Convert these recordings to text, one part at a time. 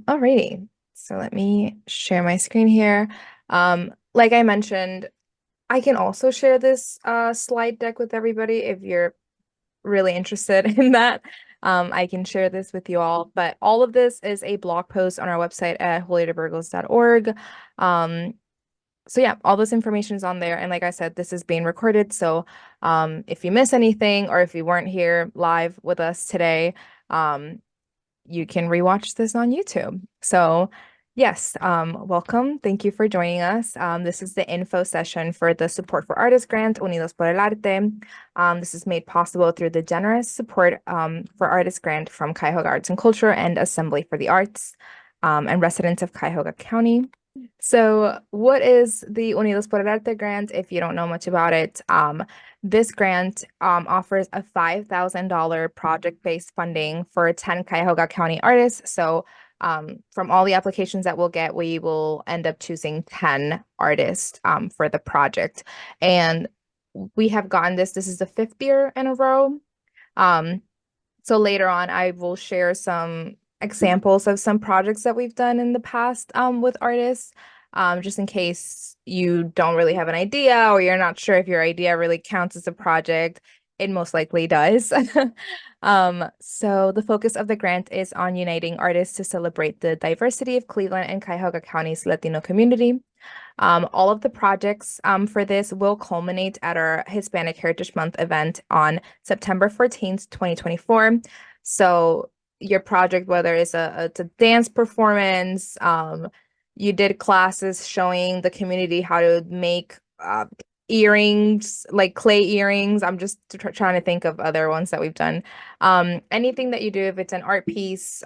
Alrighty. So let me share my screen here. Like I mentioned, I can also share this slide deck with everybody if you're really interested in that. I can share this with you all, but all of this is a blog post on our website at holytoburgos.org. So yeah, all this information is on there. And like I said, this is being recorded. So if you miss anything or if you weren't here live with us today, you can rewatch this on YouTube. So yes, welcome. Thank you for joining us. This is the info session for the Support for Artists Grant, Unidos por el Arte. This is made possible through the generous support for Artists Grant from Cuyahoga Arts and Culture and Assembly for the Arts and residents of Cuyahoga County. So what is the Unidos por el Arte grant if you don't know much about it? This grant offers a $5,000 project-based funding for 10 Cuyahoga County artists. So from all the applications that we'll get, we will end up choosing 10 artists for the project. And we have gotten this. This is the 5th year in a row. So later on, I will share some examples of some projects that we've done in the past with artists, just in case you don't really have an idea or you're not sure if your idea really counts as a project. It most likely does. So the focus of the grant is on uniting artists to celebrate the diversity of Cleveland and Cuyahoga County's Latino community. All of the projects for this will culminate at our Hispanic Heritage Month event on September 14th, 2024. So your project, whether it's a dance performance, you did classes showing the community how to make earrings, like clay earrings. I'm just trying to think of other ones that we've done. Anything that you do, if it's an art piece,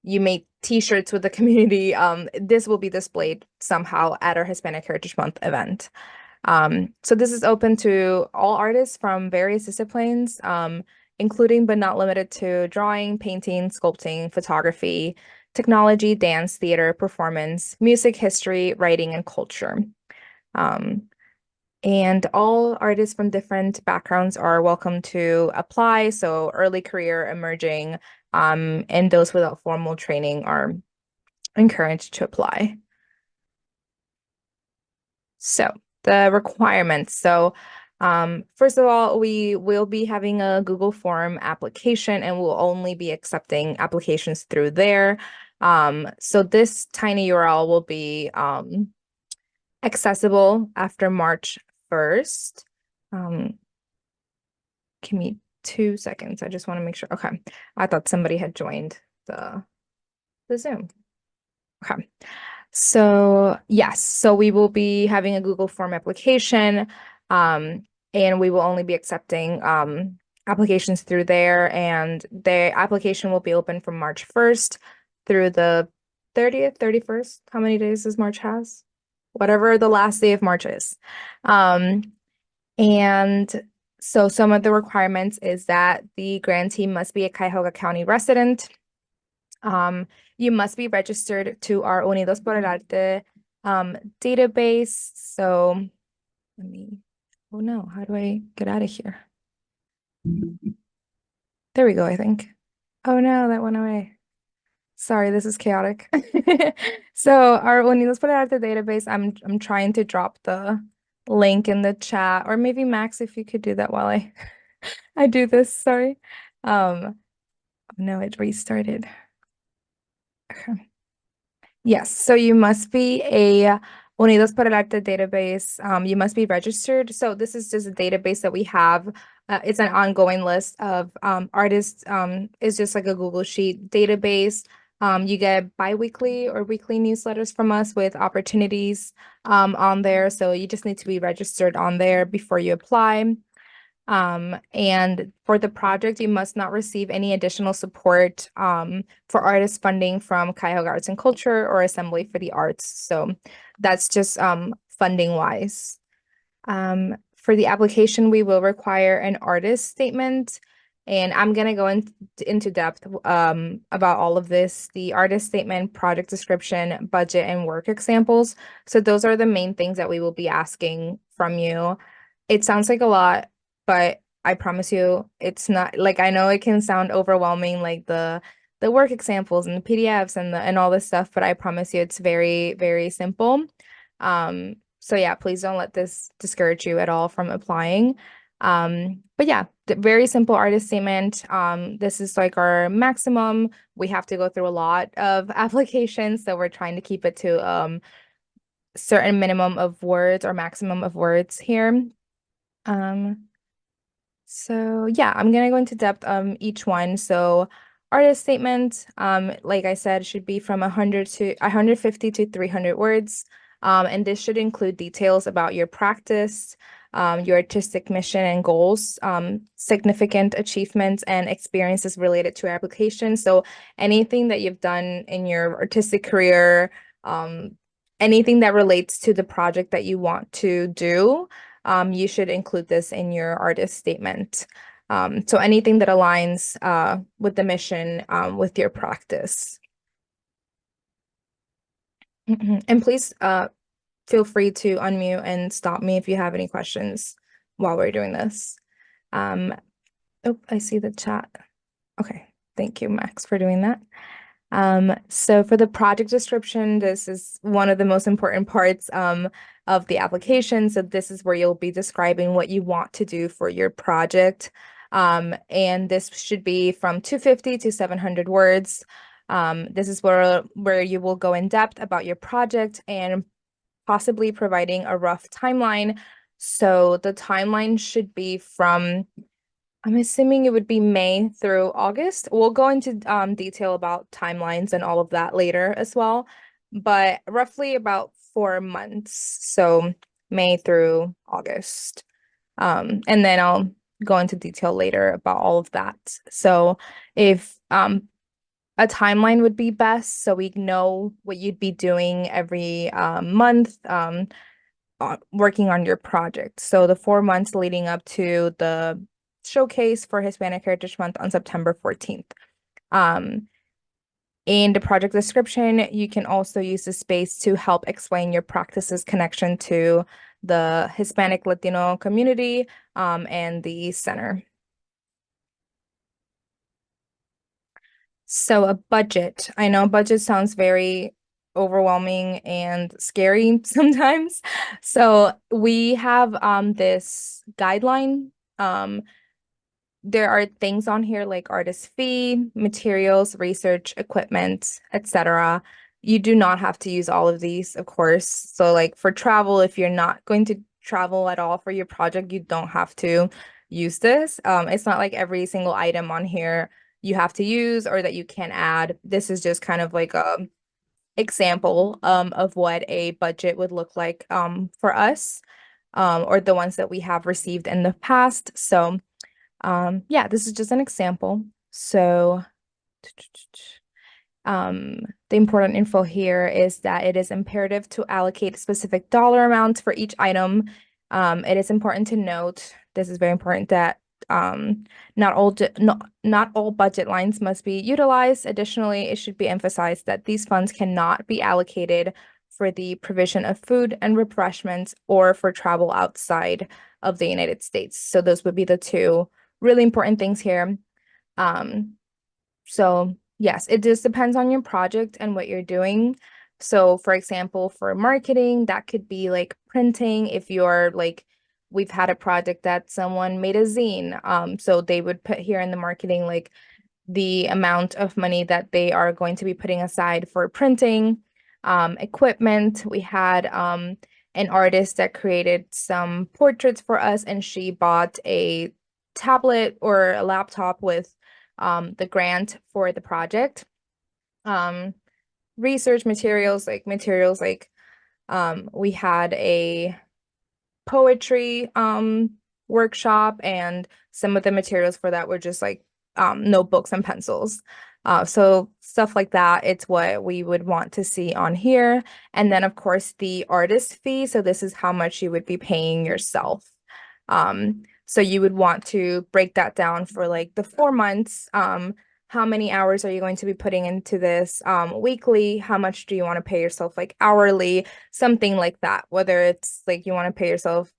you make t-shirts with the community, this will be displayed somehow at our Hispanic Heritage Month event. So this is open to all artists from various disciplines, including but not limited to drawing, painting, sculpting, photography, technology, dance, theater, performance, music, history, writing, and culture. And all artists from different backgrounds are welcome to apply. So early career, emerging, and those without formal training are encouraged to apply. So the requirements. So first of all, we will be having a Google form application and we'll only be accepting applications through there. So this tiny URL will be accessible after March 1st. Give me 2 seconds. I just want to make sure. Okay. I thought somebody had joined the Zoom. Okay. So yes, so we will be having a Google form application, and we will only be accepting applications through there, and the application will be open from March 1st through the 30th, 31st. How many days does March has? Whatever the last day of March is. And so some of the requirements is that the grantee must be a Cuyahoga County resident. You must be registered to our Unidos por el Arte database. So let me, oh no, how do I get out of here? There we go, I think. Oh no, that went away. Sorry, this is chaotic. So our Unidos por el Arte database, I'm trying to drop the link in the chat, or maybe Max, if you could do that while I do this, sorry. Oh no, it restarted. Okay. Yes, so you must be a Unidos por el Arte database. You must be registered. So this is just a database that we have. It's an ongoing list of artists. It's just like a Google Sheet database. You get bi-weekly or weekly newsletters from us with opportunities on there. So you just need to be registered on there before you apply. And for the project, you must not receive any additional support for artist funding from Cuyahoga Arts and Culture or Assembly for the Arts. So that's just funding wise. For the application, we will require an artist statement. And I'm going to go into depth about all of this, the artist statement, project description, budget, and work examples. So those are the main things that we will be asking from you. It sounds like a lot, but I promise you, it's not. Like, I know it can sound overwhelming, like the the work examples and the PDFs and the and all this stuff, but I promise you it's very, very simple. So yeah, please don't let this discourage you at all from applying. But yeah, the very simple artist statement. This is like our maximum. We have to go through a lot of applications, so we're trying to keep it to certain minimum of words or maximum of words here. Um, so yeah, I'm gonna go into depth each one. So artist statement, like I said, should be from 150 to 300 words. And this should include details about your practice, your artistic mission and goals, significant achievements and experiences related to your application. So anything that you've done in your artistic career, anything that relates to the project that you want to do, you should include this in your artist statement. So anything that aligns with the mission, with your practice. And please feel free to unmute and stop me if you have any questions while we're doing this. Oh, I see the chat. Okay, thank you, Max, for doing that. So for the project description, this is one of the most important parts of the application. So this is where you'll be describing what you want to do for your project. And this should be from 250 to 700 words. This is where you will go in depth about your project and possibly providing a rough timeline. So the timeline should be from, I'm assuming it would be May through August. We'll go into detail about timelines and all of that later as well, but roughly about 4 months. So May through August. And then I'll go into detail later about all of that. So if a timeline would be best, so we know what you'd be doing every month, working on your project. So the 4 months leading up to the showcase for Hispanic Heritage Month on September 14th. In the project description, you can also use the space to help explain your practice's connection to the Hispanic Latino community and the center. So a budget. I know budget sounds very overwhelming and scary sometimes. So we have this guideline. There are things on here like artist fee, materials, research, equipment, etc. You do not have to use all of these, of course. So like for travel, if you're not going to travel at all for your project, you don't have to use this. It's not like every single item on here you have to use or that you can add. This is just kind of like a example of what a budget would look like for us or the ones that we have received in the past. So yeah, this is just an example. So the important info here is that it is imperative to allocate specific dollar amounts for each item. It is important to note, this is very important, that not all budget lines must be utilized. Additionally, it should be emphasized that these funds cannot be allocated for the provision of food and refreshments or for travel outside of the United States. So those would be the two really important things here. So yes, it just depends on your project and what you're doing. So for example, for marketing, that could be like printing. If you're like, we've had a project that someone made a zine. So they would put here in the marketing, like the amount of money that they are going to be putting aside for printing. Equipment, we had an artist that created some portraits for us, and she bought a tablet or a laptop with the grant for the project. Research materials like we had a poetry workshop, and some of the materials for that were just like notebooks and pencils. So stuff like that, it's what we would want to see on here. And then of course the artist fee. So this is how much you would be paying yourself. So you would want to break that down for like the 4 months. How many hours are you going to be putting into this weekly? How much do you want to pay yourself like hourly? Something like that. Whether it's like you want to pay yourself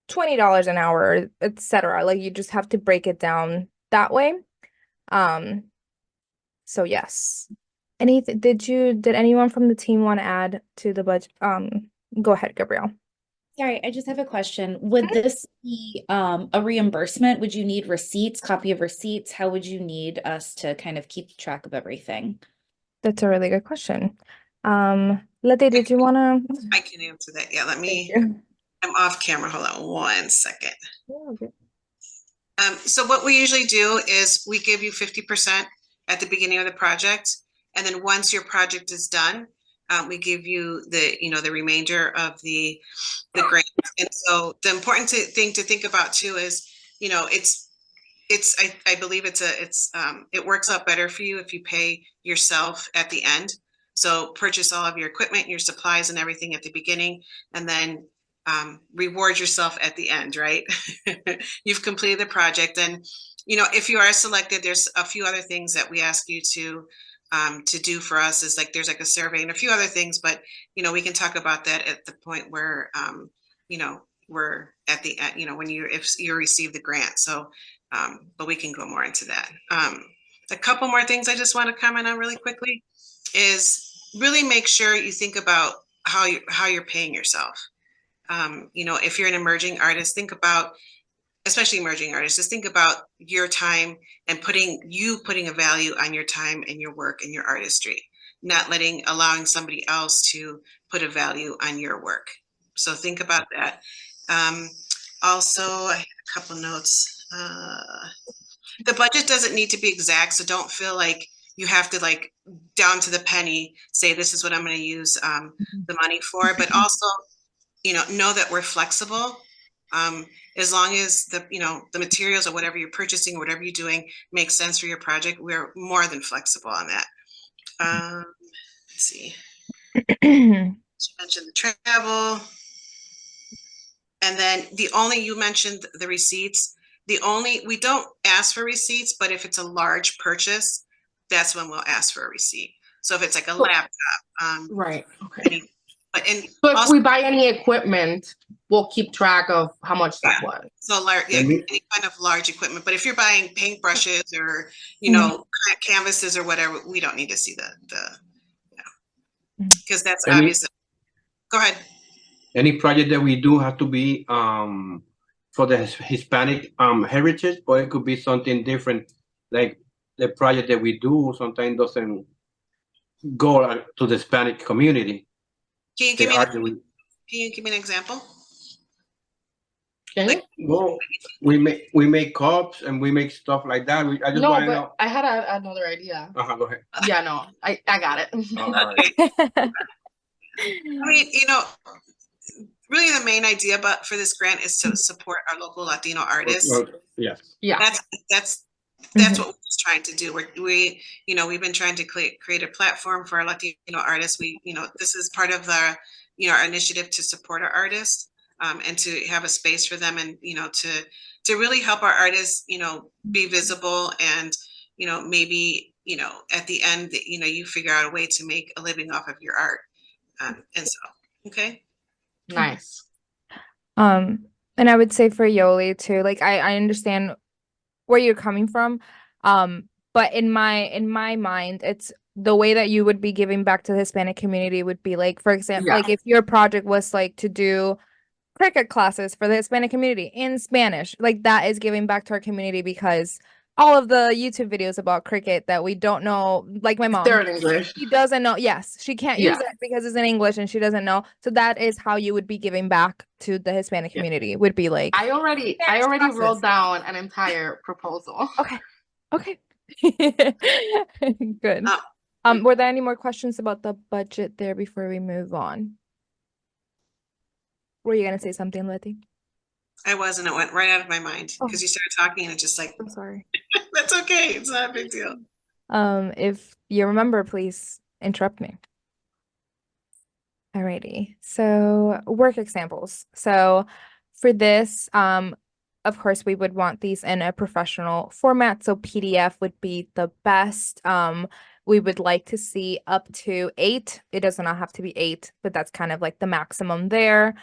$20 an hour, etc. Like you just have to break it down that way. Um, So yes. Anything, did anyone from the team want to add to the budget? Go ahead, Gabrielle. Sorry, I just have a question. Would this be a reimbursement? Would you need receipts, copy of receipts? How would you need us to kind of keep track of everything? That's a really good question. Letty, did you want to? I can answer that. Yeah, let Thank me, you. I'm off camera. Hold on 1 second. Yeah, okay. So what we usually do is we give you 50% at the beginning of the project. And then once your project is done, we give you the remainder of the grant. And so the important thing to think about too is, I believe it works out better for you if you pay yourself at the end. So purchase all of your equipment, your supplies and everything at the beginning, and then reward yourself at the end, right? You've completed the project. And, if you are selected, there's a few other things that we ask you to do for us is like, there's like a survey and a few other things, but, we can talk about that at the point where, we're at the end, if you receive the grant. So, but we can go more into that. A couple more things I just want to comment on really quickly is really make sure you think about how you're paying yourself. If you're an emerging artist, think about, especially emerging artists, just think about your time and putting a value on your time and your work and your artistry, not allowing somebody else to put a value on your work. So think about that. Also, I have a couple notes. The budget doesn't need to be exact, so don't feel like you have to like down to the penny say this is what I'm going to use the money for, but also know that we're flexible. As long as the materials or whatever you're purchasing, whatever you're doing makes sense for your project, we're more than flexible on that. Let's see. You mentioned the travel. And then you mentioned the receipts. We don't ask for receipts, but if it's a large purchase, that's when we'll ask for a receipt. So if it's like a laptop, right. Okay. and So if also, we buy any equipment, we'll keep track of how much that was. So any kind of large equipment, but if you're buying paintbrushes or canvases or whatever, we don't need to see because that's obvious. Go ahead. Any project that we do have to be for the Hispanic heritage, or it could be something different, like the project that we do sometimes doesn't go to the Hispanic community. Can you give me an example? Okay. Like, well, we make cups and we make stuff like that. I just want to know. I had another idea. Go ahead. Yeah, no, I got it. Okay. I mean, really the main idea for this grant is to support our local Latino artists. Yes. Yeah. That's what we're just trying to do. We've been trying to create a platform for our Latino artists. This is part of our initiative to support our artists and to have a space for them, and to really help our artists be visible, and maybe at the end you figure out a way to make a living off of your art, and so okay. Nice. And I would say for Yoli too, like I understand where you're coming from. But in my mind, it's the way that you would be giving back to the Hispanic community would be like, for example, like if your project was like to do cricket classes for the Hispanic community in Spanish, like that is giving back to our community, because all of the YouTube videos about cricket that we don't know, like my mom, they're in English. She doesn't know. Yes, she can't use it because it's in English and she doesn't know. So that is how you would be giving back to the Hispanic community. Would be like, I already wrote down an entire proposal. Okay. Good. Were there any more questions about the budget there before we move on? Were you gonna say something, Letty? I wasn't. It went right out of my mind because you started talking and it's just like, I'm sorry. That's okay. It's not a big deal. If you remember, please interrupt me. Alrighty. So work examples. So for this, of course, we would want these in a professional format. So PDF would be the best. We would like to see up to 8. It does not have to be 8, but that's kind of like the maximum there.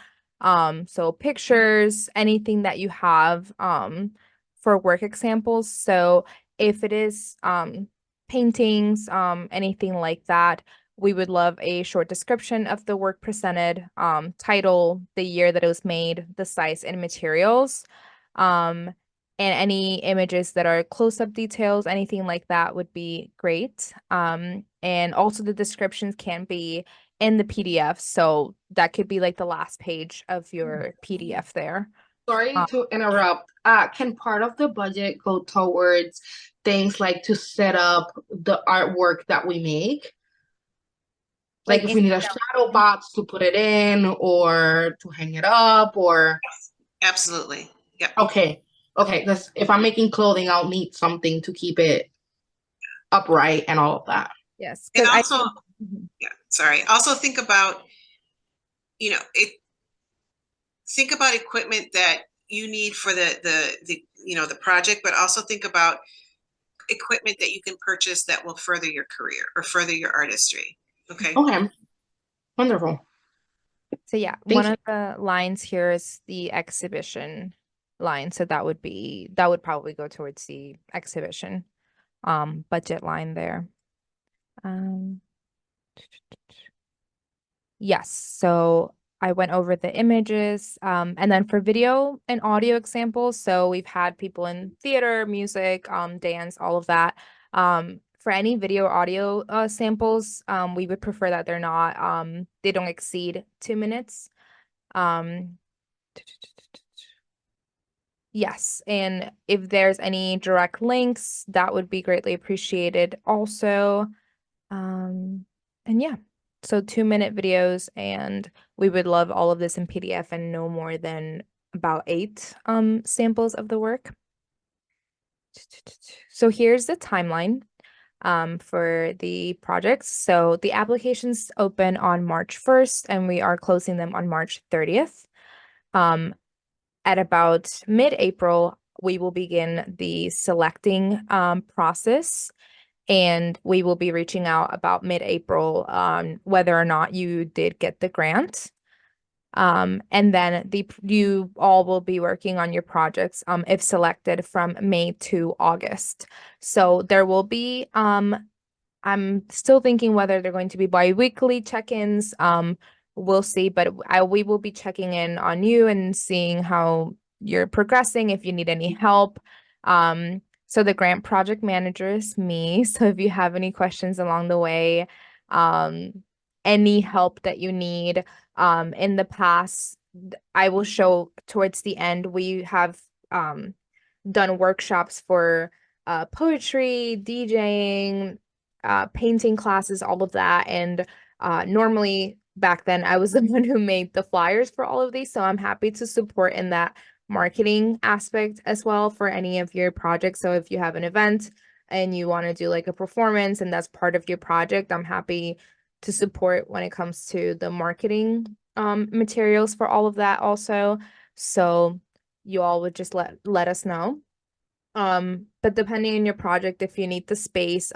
So pictures, anything that you have for work examples. So if it is paintings, anything like that. We would love a short description of the work presented, title, the year that it was made, the size and materials, and any images that are close-up details, anything like that would be great. And also the descriptions can be in the PDF, so that could be like the last page of your PDF there. Sorry to interrupt. Can part of the budget go towards things like to set up the artwork that we make? Like if we need a shadow box to put it in or to hang it up or Absolutely. Yep. okay. Because if I'm making clothing, I'll need something to keep it upright and all of that. Yes, And because also, also think about, think about equipment that you need for the project, but also think about equipment that you can purchase that will further your career or further your artistry. Okay. Okay. Wonderful. So yeah, one of the lines here is the exhibition line. So that would probably go towards the exhibition budget line there. Yes, so I went over the images, and then for video and audio examples, so we've had people in theater, music, dance, all of that. For any video audio samples, we would prefer that they don't exceed 2 minutes. Yes, and if there's any direct links, that would be greatly appreciated also. And yeah, so 2-minute videos, and we would love all of this in PDF and no more than about 8 samples of the work. So here's the timeline for the projects. So the applications open on March 1st and we are closing them on March 30th. At about mid-April, we will begin the selecting process, and we will be reaching out about mid-April on whether or not you did get the grant. And then you all will be working on your projects if selected from May to August. So there will be I'm still thinking whether they're going to be bi-weekly check-ins. We'll see, but we will be checking in on you and seeing how you're progressing, if you need any help. So the grant project manager is me. So if you have any questions along the way, any help that you need, in the past, I will show towards the end, we have done workshops for poetry, DJing, painting classes, all of that. And normally back then I was the one who made the flyers for all of these. So I'm happy to support in that marketing aspect as well for any of your projects. So if you have an event and you want to do like a performance and that's part of your project, I'm happy to support when it comes to the marketing materials for all of that also. So you all would just let us know. But depending on your project, if you need the space,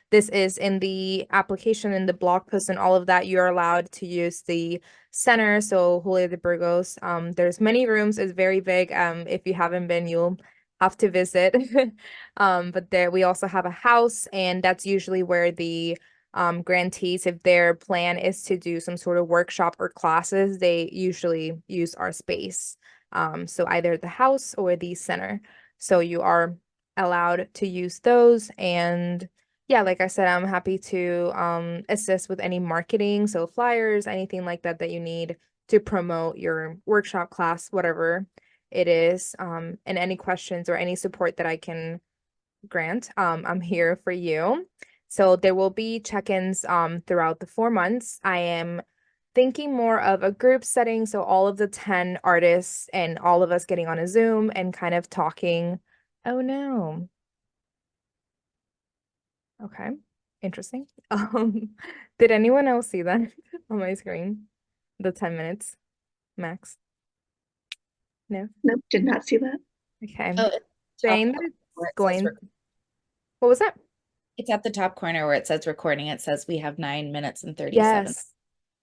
this is in the application, in the blog post and all of that, you're allowed to use the center. So Julio de Burgos, there's many rooms, it's very big. If you haven't been, you'll have to visit. But there we also have a house, and that's usually where the grantees, if their plan is to do some sort of workshop or classes, they usually use our space. So either the house or the center. So you are allowed to use those. And yeah, like I said, I'm happy to assist with any marketing. So flyers, anything like that that you need to promote your workshop, class, whatever it is. And any questions or any support that I can grant, I'm here for you. So there will be check-ins throughout the 4 months. I am thinking more of a group setting, so all of the 10 artists and all of us getting on a Zoom and kind of talking. Oh no. Okay, interesting. Did anyone else see that on my screen? The 10 minutes max? No? Nope, did not see that. Okay. Oh, it's Saying top that where it's it says going. What was that? It's at the top corner where it says recording. It says we have 9 minutes and 37. Yes.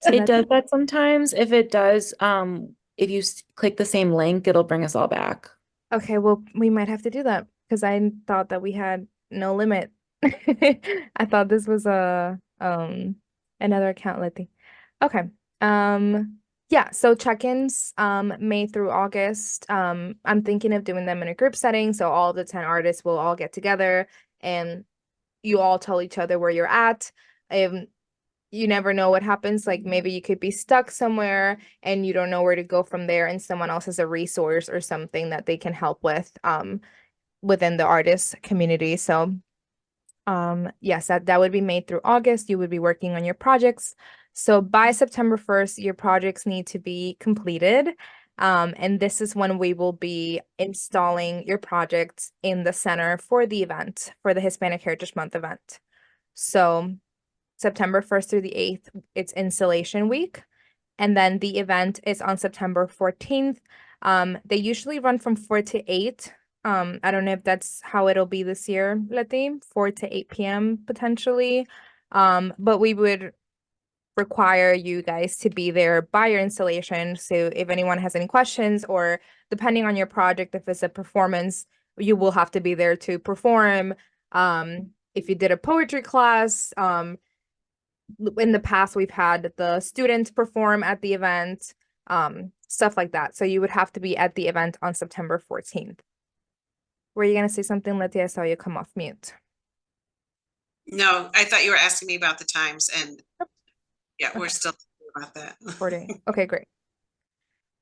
So It does that's that sometimes. If it does, if you click the same link, it'll bring us all back. okay. Well, we might have to do that because I thought that we had no limit I thought this was a another account, Letty. Okay. Yeah, so check-ins May through August. I'm thinking of doing them in a group setting, so all the 10 artists will all get together and you all tell each other where you're at. You never know what happens. Like maybe you could be stuck somewhere and you don't know where to go from there, and someone else has a resource or something that they can help with within the artist community. So yes, that would be May through August. You would be working on your projects. So by September 1st, your projects need to be completed. And this is when we will be installing your projects in the center for the event, for the Hispanic Heritage Month event. So September 1st through the 8th, it's installation week. And then the event is on September 14th. They usually run from 4 to 8. I don't know if that's how it'll be this year, Letty, 4 to 8 p.m. potentially. But we would require you guys to be there by your installation. So if anyone has any questions, or depending on your project, if it's a performance, you will have to be there to perform. If you did a poetry class, in the past we've had the students perform at the event, stuff like that. So you would have to be at the event on September 14th. Were you gonna say something, Letty? I saw you come off mute. No, I thought you were asking me about the times, and yeah, we're still talking about that. 40. Okay, great.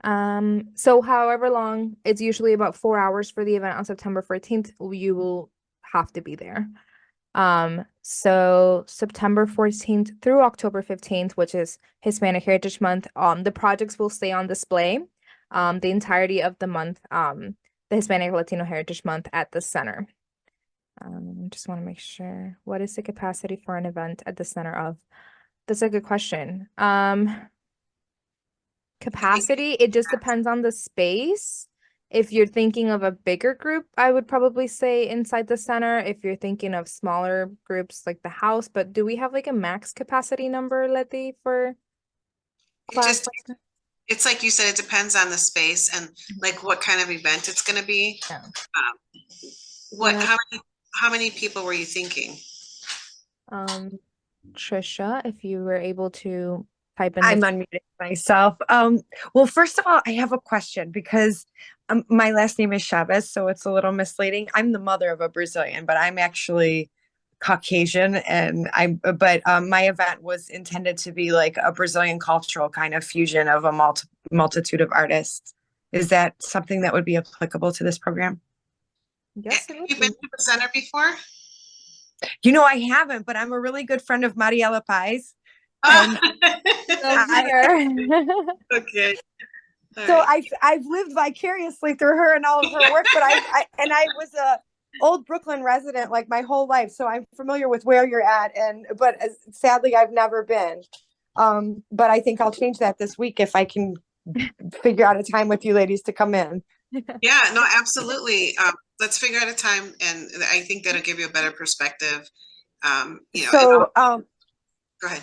So however long, it's usually about 4 hours for the event on September 14th, you will have to be there. So September 14th through October 15th, which is Hispanic Heritage Month, the projects will stay on display the entirety of the month, the Hispanic Latino Heritage Month at the center. Just want to make sure, what is the capacity for an event at the center of? That's a good question. Capacity, it just depends on the space. If you're thinking of a bigger group, I would probably say inside the center. If you're thinking of smaller groups like the house, but do we have like a max capacity number, Letty, for class? It's like you said, it depends on the space and like what kind of event it's gonna be. Yeah. How many people were you thinking? Trisha, if you were able to type in I'm unmuting myself. Well, first of all, I have a question because my last name is Chavez, so it's a little misleading. I'm the mother of a Brazilian, but I'm actually Caucasian, and my event was intended to be like a Brazilian cultural kind of fusion of a multitude of artists. Is that something that would be applicable to this program? Yes, Have you been to the center before? You know, I haven't, but I'm a really good friend of Mariela Pais. Okay. So I've lived vicariously through her and all of her work, but I was a old Brooklyn resident like my whole life, so I'm familiar with where you're at, but sadly I've never been. But I think I'll change that this week if I can figure out a time with you ladies to come in. Yeah, no, absolutely. Let's figure out a time, and I think that'll give you a better perspective. Go ahead.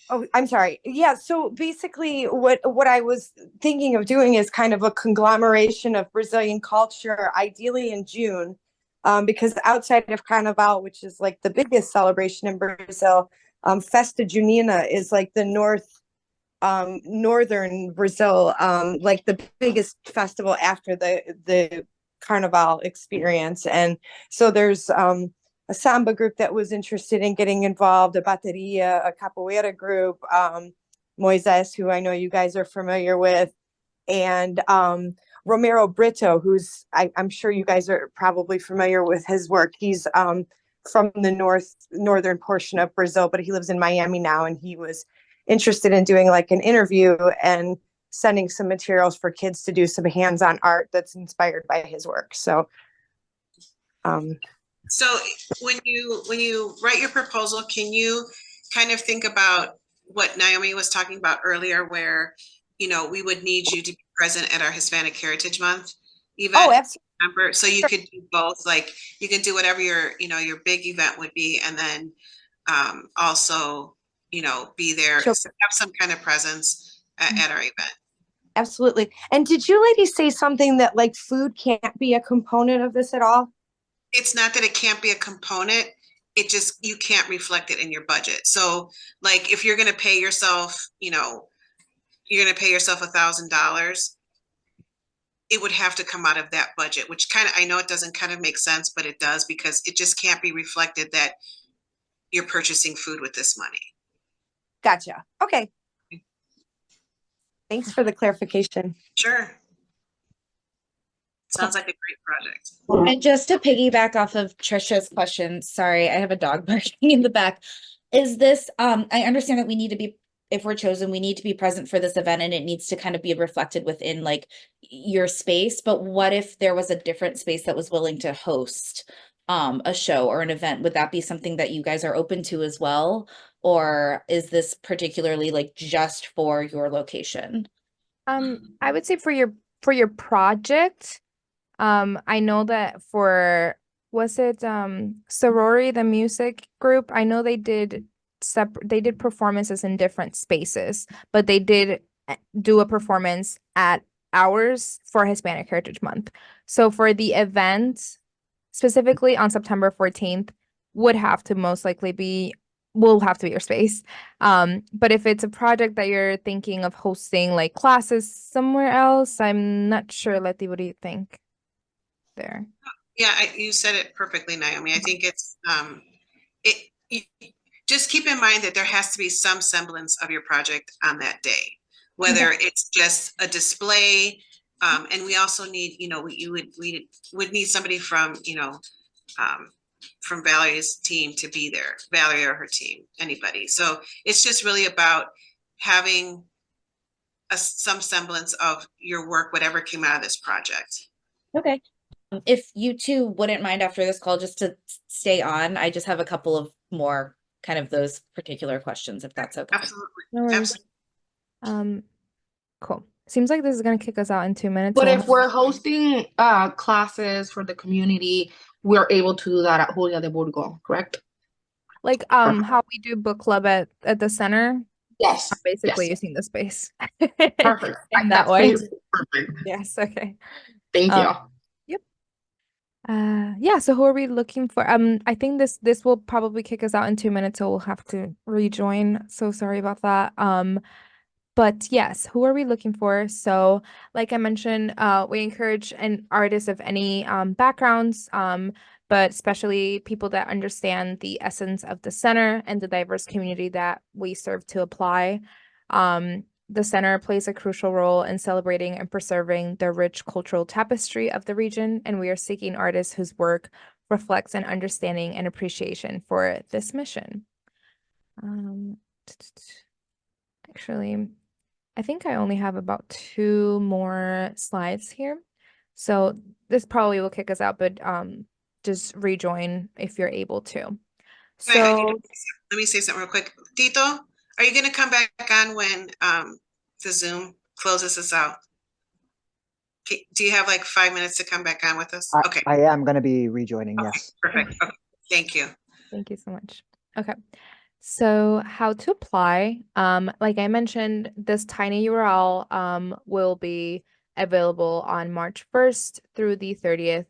Oh, I'm sorry. Yeah, so basically what I was thinking of doing is kind of a conglomeration of Brazilian culture, ideally in June, because outside of Carnival, which is like the biggest celebration in Brazil, Festa Junina is like the northern Brazil, like the biggest festival after the Carnival experience. And so there's a samba group that was interested in getting involved, a bateria, a capoeira group, Moises, who I know you guys are familiar with, and Romero Brito, who's, I'm sure you guys are probably familiar with his work. He's from the northern portion of Brazil, but he lives in Miami now, and he was interested in doing like an interview and sending some materials for kids to do some hands-on art that's inspired by his work. So So when you write your proposal, can you kind of think about what Naomi was talking about earlier, where, we would need you to be present at our Hispanic Heritage Month event? Oh, absolutely. So you could do both, like you can do whatever your big event would be, and then also, be there, Sure. have some kind of presence at our event. Absolutely. And did you ladies say something that like food can't be a component of this at all? It's not that it can't be a component. it just, you can't reflect it in your budget. So like if you're going to pay yourself, you know, you're going to pay yourself $1,000, it would have to come out of that budget, which kind of, I know it doesn't kind of make sense, but it does, because it just can't be reflected that you're purchasing food with this money. Gotcha. Okay. Thanks for the clarification. Sure. Sounds like a great project. And just to piggyback off of Trisha's question, sorry, I have a dog barking in the back. Is this, I understand that we need to be, if we're chosen, we need to be present for this event and it needs to kind of be reflected within like your space. But what if there was a different space that was willing to host a show or an event? Would that be something that you guys are open to as well? Or is this particularly like just for your location? I would say for your project, I know that for, was it Sorority, the music group? I know they did performances in different spaces, but they did do a performance at ours for Hispanic Heritage Month. So for the event, specifically on September 14th, will have to be your space. But if it's a project that you're thinking of hosting like classes somewhere else, I'm not sure. Letty, what do you think there? Yeah, you said it perfectly, Naomi. I think it's just keep in mind that there has to be some semblance of your project on that day, whether it's just a display, and we also need, you know, we would need somebody from, you know, from Valerie's team to be there, Valerie or her team, anybody. So it's just really about having some semblance of your work, whatever came out of this project. Okay. If you two wouldn't mind after this call, just to stay on, I just have a couple of more kind of those particular questions, if that's okay. Absolutely. No worries. Absolutely. Cool. Seems like this is gonna kick us out in 2 minutes. But so if we're hosting classes for the community, we're able to do that at Julia de Burgos, correct? like how we do book club at the center, Yes. basically Yes. using the space. Perfect. In that That's way. basically perfect. Yes, okay. Thank you. Yep. Yeah, so who are we looking for? I think this will probably kick us out in 2 minutes, so we'll have to rejoin. So sorry about that. But yes, who are we looking for? So like I mentioned, we encourage an artist of any backgrounds, but especially people that understand the essence of the center and the diverse community that we serve to apply. The center plays a crucial role in celebrating and preserving the rich cultural tapestry of the region, and we are seeking artists whose work reflects an understanding and appreciation for this mission. Actually, I think I only have about 2 more slides here. So this probably will kick us out, but just rejoin if you're able to. So Let me say something real quick. Tito, are you going to come back on when the Zoom closes us out? Do you have like 5 minutes to come back on with us? Okay. I am going to be rejoining, Okay, yes. perfect. Okay. Thank you. Thank you so much. Okay. So how to apply, like I mentioned, this tiny URL will be available on March 1st through the 30th.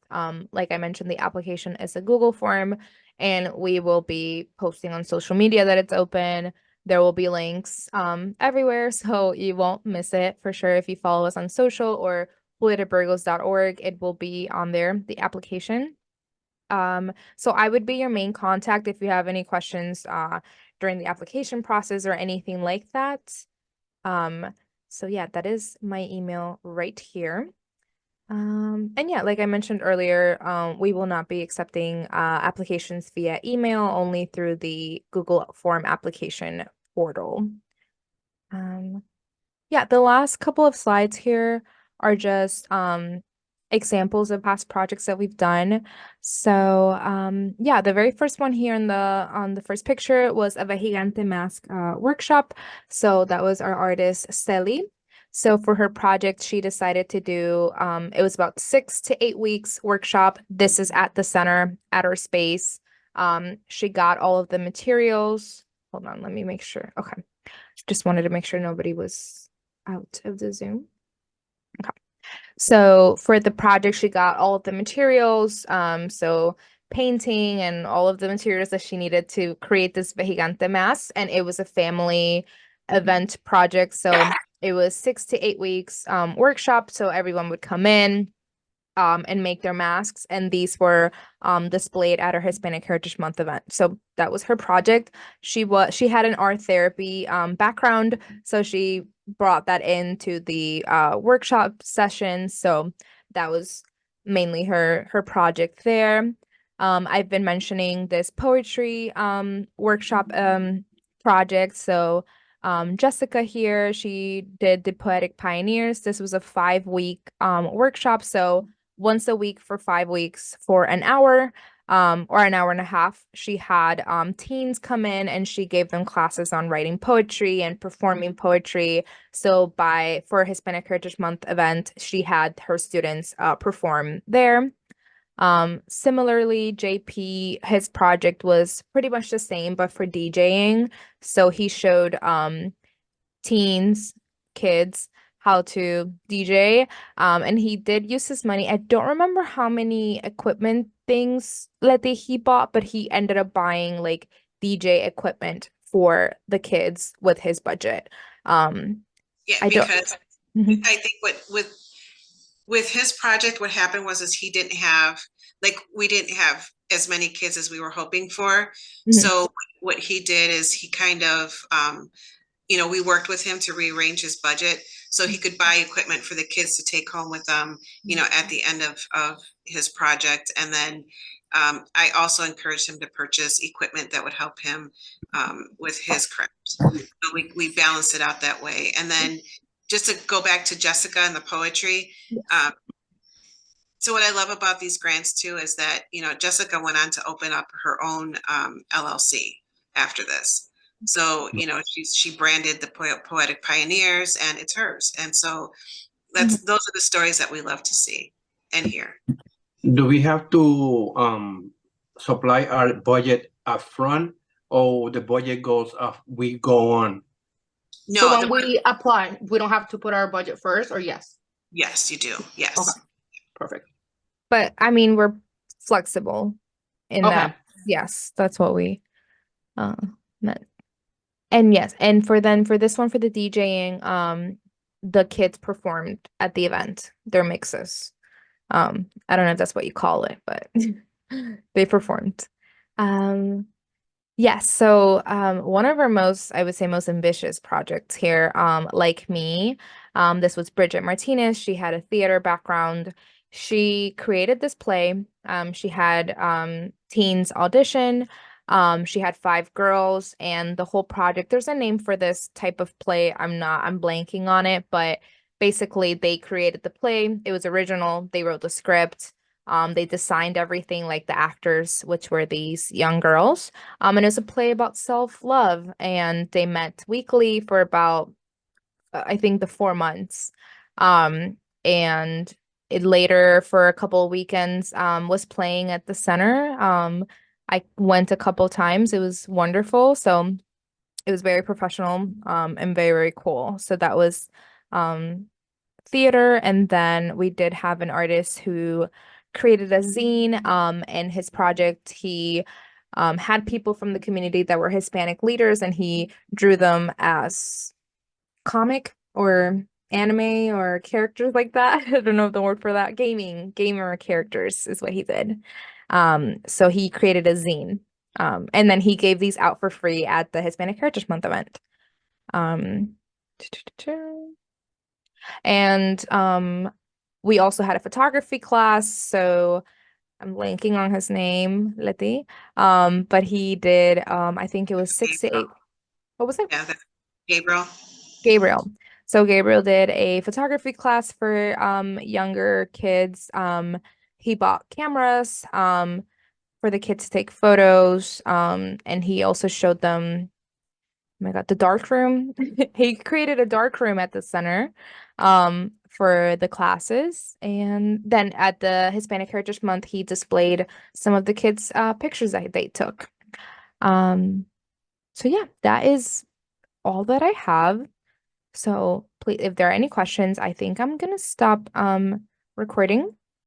Like I mentioned, the application is a Google form, and we will be posting on social media that it's open. There will be links everywhere, so you won't miss it for sure. If you follow us on social or julietaburgos.org, it will be on there, the application. So I would be your main contact if you have any questions during the application process or anything like that. So yeah, that is my email right here. And yeah, like I mentioned earlier, we will not be accepting applications via email, only through the Google Form application portal. Yeah, the last couple of slides here are just examples of past projects that we've done. So yeah, the very first one here on the first picture was a Gigante mask workshop. So that was our artist Celi. So for her project, she decided to do it was about 6 to 8 weeks workshop. This is at the center at her space. She got all of the materials. Hold on, let me make sure. Okay. Just wanted to make sure nobody was out of the Zoom. Okay. So for the project, she got all of the materials. So painting and all of the materials that she needed to create this Vejigante mask. And it was a family event project. So it was 6 to 8 weeks workshop. So everyone would come in and make their masks. And these were displayed at her Hispanic Heritage Month event. So that was her project. She had an art therapy background. So she brought that into the workshop session. So that was mainly her project there. I've been mentioning this poetry workshop project. So Jessica here, she did the Poetic Pioneers. This was a 5-week workshop. So once a week for 5 weeks for an hour or an hour and a half, she had teens come in and she gave them classes on writing poetry and performing poetry. So for Hispanic Heritage Month event, she had her students perform there. Similarly, JP, his project was pretty much the same, but for DJing. So he showed teens, kids, how to DJ. And he did use his money. I don't remember how many equipment things that he bought, but he ended up buying like DJ equipment for the kids with his budget. Yeah, I don't- because Mhm. I think with his project, what happened was we didn't have as many kids as we were hoping for. Mhm. So what he did is he kind of, we worked with him to rearrange his budget so he could buy equipment for the kids to take home with them, at the end of his project. And then I also encouraged him to purchase equipment that would help him with his craft. So we balanced it out that way. And then just to go back to Jessica and the poetry, so what I love about these grants too is that, Jessica went on to open up her own LLC after this. So, she branded the Poetic Pioneers and it's hers. And so those are the stories that we love to see and hear. Do we have to supply our budget upfront, or the budget goes up, we go on? No, So when we apply, we don't have to put our budget first, or yes? yes, you do. Yes. Okay. Perfect. But I mean, we're flexible in Okay. that. Yes, that's what we meant. And yes, and for this one for the DJing, the kids performed at the event, their mixes. I don't know if that's what you call it, but they performed. Yes, so one of our most ambitious projects here, like me, this was Bridget Martinez. She had a theater background. She created this play. She had teens audition. She had 5 girls, and the whole project, there's a name for this type of play. I'm blanking on it, but basically they created the play. It was original. They wrote the script. They designed everything, like the actors, which were these young girls. And it was a play about self-love, and they met weekly for about, I think, the 4 months. And it later, for a couple of weekends, was playing at the center. I went a couple times. It was wonderful. So it was very professional, and very, very cool. So that was theater. And then we did have an artist who created a zine. And his project, he had people from the community that were Hispanic leaders, and he drew them as comic or anime or characters like that. I don't know the word for that. Gamer characters is what he did. So he created a zine. And then he gave these out for free at the Hispanic Heritage Month event. And we also had a photography class. So I'm blanking on his name, Letty. But he did, I think it was 6 to 8. What was it? Yeah, that's Gabriel. Gabriel. So Gabriel did a photography class for younger kids. He bought cameras for the kids to take photos. And he also showed them, oh my God, the dark room. He created a dark room at the center for the classes. And then at the Hispanic Heritage Month, he displayed some of the kids' pictures that they took. So yeah, that is all that I have. So please, if there are any questions, I think I'm gonna stop recording